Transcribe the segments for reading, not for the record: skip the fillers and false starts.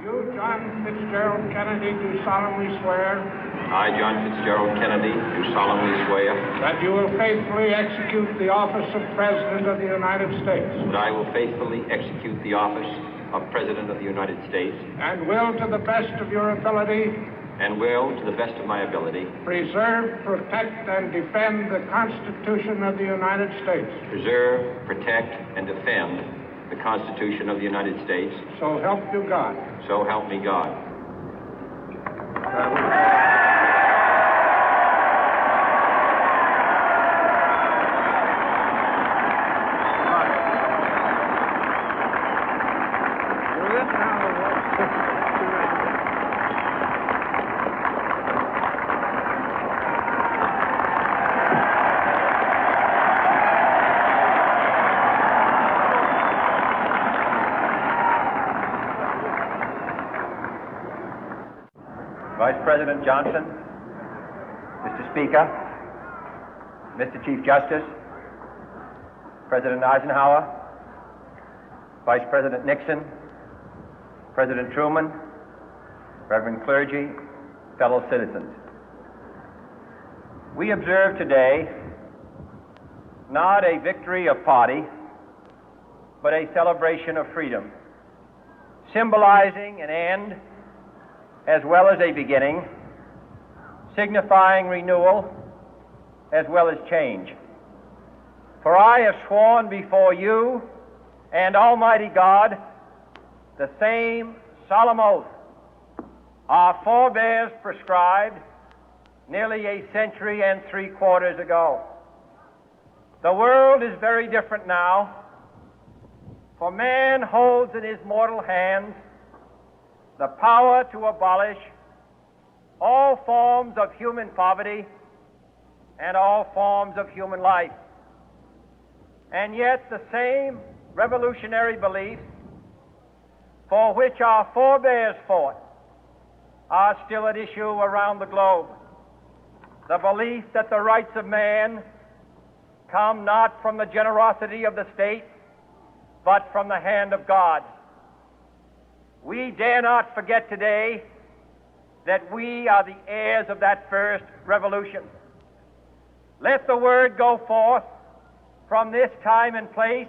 You, John Fitzgerald Kennedy, do solemnly swear. I, John Fitzgerald Kennedy, do solemnly swear. That you will faithfully execute the office of President of the United States. That I will faithfully execute the office of President of the United States. And will, to the best of your ability. And will, to the best of my ability. Preserve, protect, and defend the Constitution of the United States. Preserve, protect, and defend the Constitution of the United States. So help you God. So help me God. Vice President Johnson, Mr. Speaker, Mr. Chief Justice, President Eisenhower, Vice President Nixon, President Truman, Reverend clergy, fellow citizens. We observe today not a victory of party, but a celebration of freedom, symbolizing an end as well as a beginning, signifying renewal as well as change. For I have sworn before you and Almighty God the same solemn oath our forebears prescribed nearly a century and 3/4 ago. The world is very different now, for man holds in his mortal hands the power to abolish all forms of human poverty and all forms of human life. And yet the same revolutionary beliefs for which our forebears fought are still at issue around the globe. The belief that the rights of man come not from the generosity of the state, but from the hand of God. We dare not forget today that we are the heirs of that first revolution. Let the word go forth from this time and place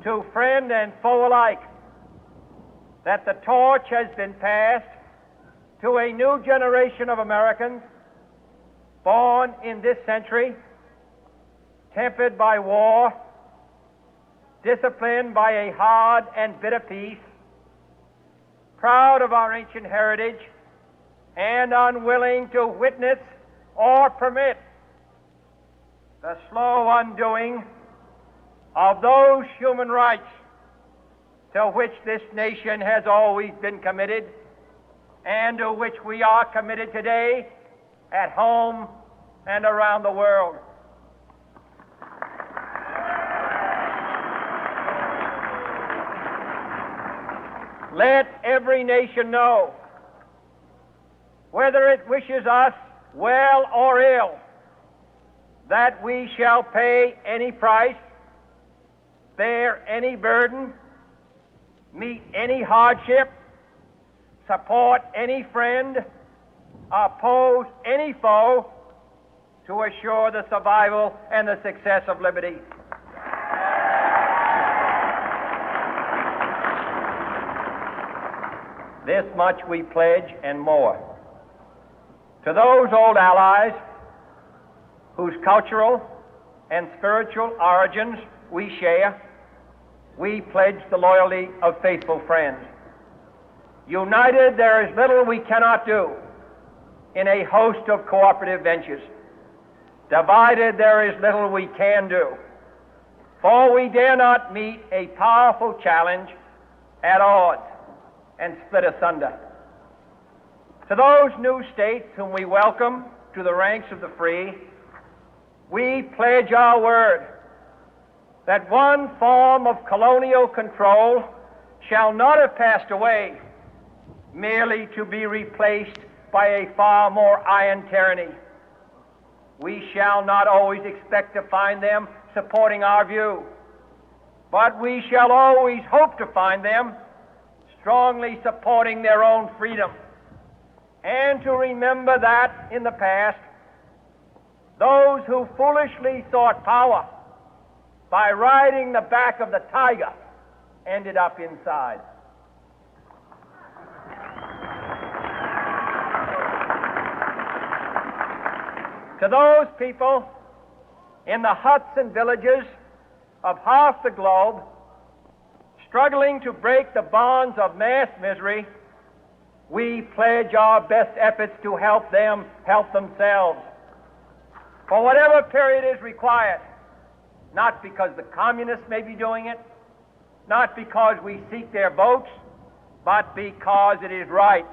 to friend and foe alike that the torch has been passed to a new generation of Americans born in this century, tempered by war, disciplined by a hard and bitter peace, proud of our ancient heritage, and unwilling to witness or permit the slow undoing of those human rights to which this nation has always been committed and to which we are committed today at home and around the world. Let every nation know, whether it wishes us well or ill, that we shall pay any price, bear any burden, meet any hardship, support any friend, oppose any foe to assure the survival and the success of liberty. This much we pledge and more. To those old allies whose cultural and spiritual origins we share, we pledge the loyalty of faithful friends. United, there is little we cannot do in a host of cooperative ventures. Divided, there is little we can do, for we dare not meet a powerful challenge at odds and split asunder. To those new states whom we welcome to the ranks of the free, we pledge our word that one form of colonial control shall not have passed away, merely to be replaced by a far more iron tyranny. We shall not always expect to find them supporting our view, but we shall always hope to find them strongly supporting their own freedom, and to remember that in the past, those who foolishly sought power by riding the back of the tiger ended up inside. To those people in the huts and villages of half the globe struggling to break the bonds of mass misery, we pledge our best efforts to help them help themselves for whatever period is required, not because the communists may be doing it, not because we seek their votes, but because it is right.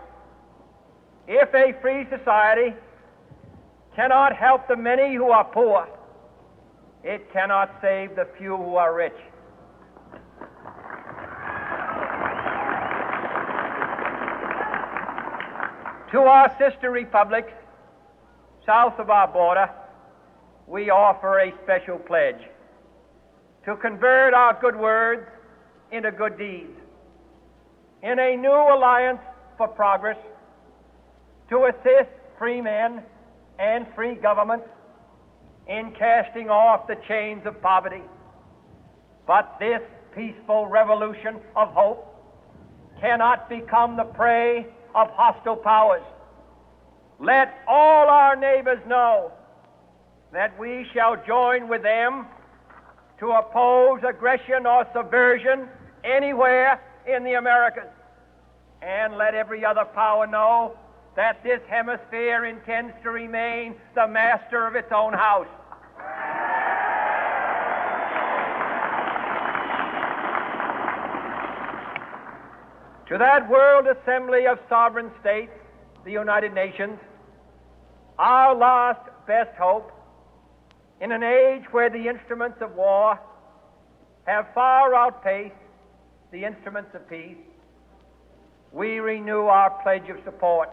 If a free society cannot help the many who are poor, it cannot save the few who are rich. To our sister republics south of our border, we offer a special pledge to convert our good words into good deeds, in a new alliance for progress, to assist free men and free governments in casting off the chains of poverty. But this peaceful revolution of hope cannot become the prey of hostile powers. Let all our neighbors know that we shall join with them to oppose aggression or subversion anywhere in the Americas. And let every other power know that this hemisphere intends to remain the master of its own house. To that World Assembly of Sovereign States, the United Nations, our last best hope, in an age where the instruments of war have far outpaced the instruments of peace, we renew our pledge of support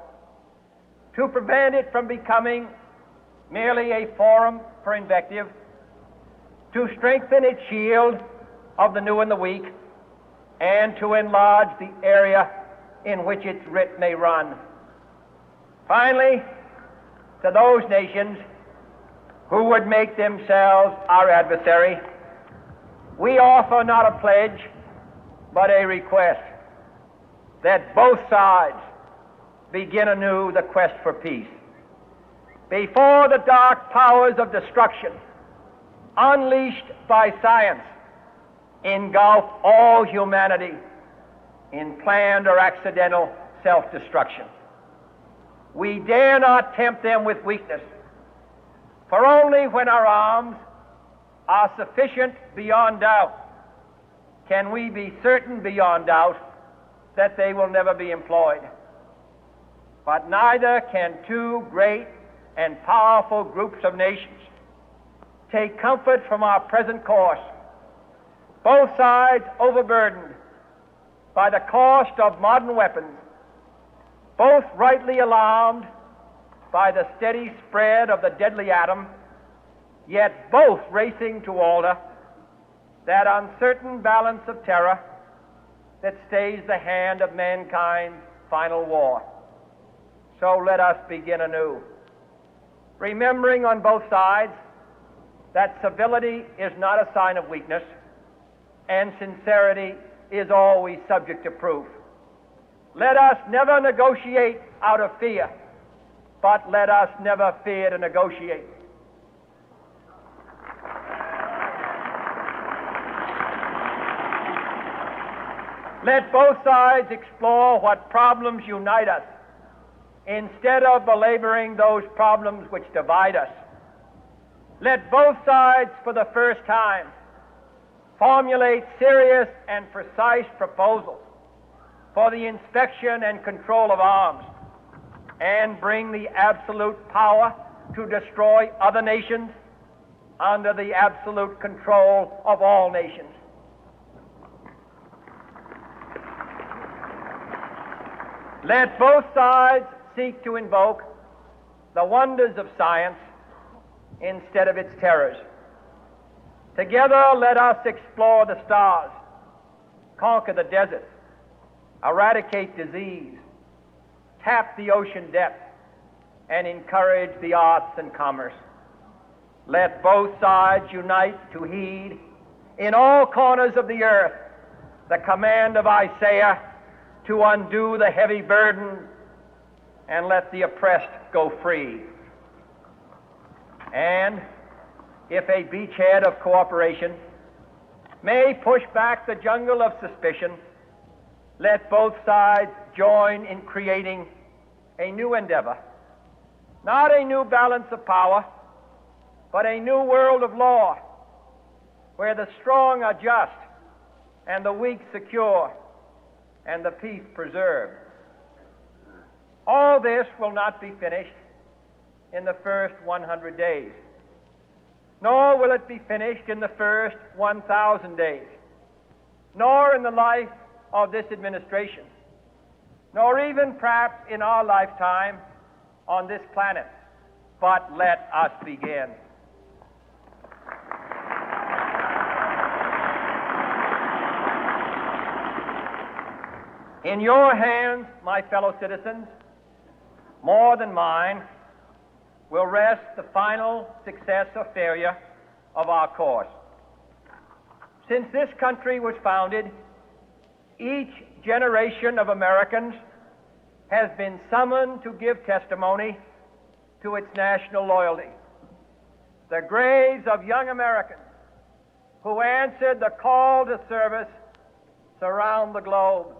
to prevent it from becoming merely a forum for invective, to strengthen its shield of the new and the weak, and to enlarge the area in which its writ may run. Finally, to those nations who would make themselves our adversary, we offer not a pledge, but a request that both sides begin anew the quest for peace. Before the dark powers of destruction, unleashed by science, engulf all humanity in planned or accidental self-destruction, we dare not tempt them with weakness, for only when our arms are sufficient beyond doubt can we be certain beyond doubt that they will never be employed. But neither can two great and powerful groups of nations take comfort from our present course, both sides overburdened by the cost of modern weapons, both rightly alarmed by the steady spread of the deadly atom, yet both racing to alter that uncertain balance of terror that stays the hand of mankind's final war. So let us begin anew, remembering on both sides that civility is not a sign of weakness, and sincerity is always subject to proof. Let us never negotiate out of fear, but let us never fear to negotiate. Let both sides explore what problems unite us, instead of belaboring those problems which divide us. Let both sides, for the first time, formulate serious and precise proposals for the inspection and control of arms, and bring the absolute power to destroy other nations under the absolute control of all nations. Let both sides seek to invoke the wonders of science instead of its terrors. Together, let us explore the stars, conquer the deserts, eradicate disease, tap the ocean depth, and encourage the arts and commerce. Let both sides unite to heed in all corners of the earth the command of Isaiah to undo the heavy burden and let the oppressed go free. And if a beachhead of cooperation may push back the jungle of suspicion, let both sides join in creating a new endeavor, not a new balance of power, but a new world of law, where the strong are just and the weak secure and the peace preserved. All this will not be finished in the first 100 days, nor will it be finished in the first 1,000 days, nor in the life of this administration, nor even perhaps in our lifetime on this planet. But let us begin. In your hands, my fellow citizens, more than mine, will rest the final success or failure of our course. Since this country was founded, each generation of Americans has been summoned to give testimony to its national loyalty. The graves of young Americans who answered the call to service surround the globe.